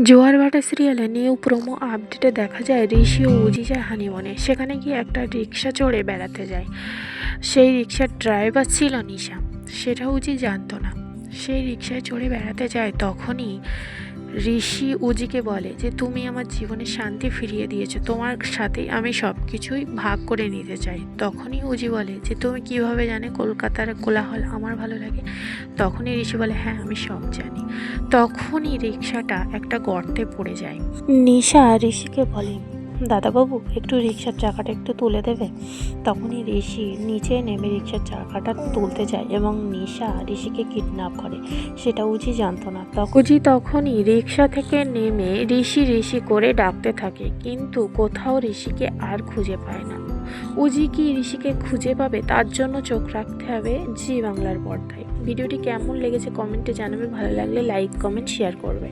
জোয়ার ভাটা সিরিয়ালে নিউ প্রোমো আপডেটে দেখা যায় ঋষি ও উজি যায় হানিমুনে। সেখানে গিয়ে একটা রিক্সা চড়ে বেড়াতে যায়। সেই রিক্সার ড্রাইভার ছিল নিশা, সেটা উজি জানতো না। সেই রিক্সায় চড়ে বেড়াতে যায়, তখনই ঋষি উজিকে বলে যে তুমি আমার জীবনে শান্তি ফিরিয়ে দিয়েছো, তোমার সাথে আমি সব কিছুই ভাগ করে নিতে চাই। তখনই উজি বলে যে তুমি কিভাবে জানে কলকাতার কোলাহল আমার ভালো লাগে? তখনই ঋষি বলে হ্যাঁ আমি সব জানি। তখনই রিক্সাটা একটা গর্তে পড়ে যায়। নিশা ঋষিকে বলে দাদাবাবু একটু রিক্সার চাকাটা একটু তুলে দেবে? তখনই ঋষি নিচে নেমে রিক্সার চাকাটা তুলতে যায় এবং নিশা ঋষিকে কিডন্যাপ করে। সেটা উজি জানতো না। উজি তখনই রিক্সা থেকে নেমে ঋষি ঋষি করে ডাকতে থাকে, কিন্তু কোথাও ঋষিকে আর খুঁজে পায় না। উজি কি ঋষিকে খুঁজে পাবে? তার জন্য চোখ রাখতে হবে জি বাংলার পর্দায়। ভিডিওটি কেমন লেগেছে কমেন্টে জানাবে, ভালো লাগলে লাইক কমেন্ট শেয়ার করবে।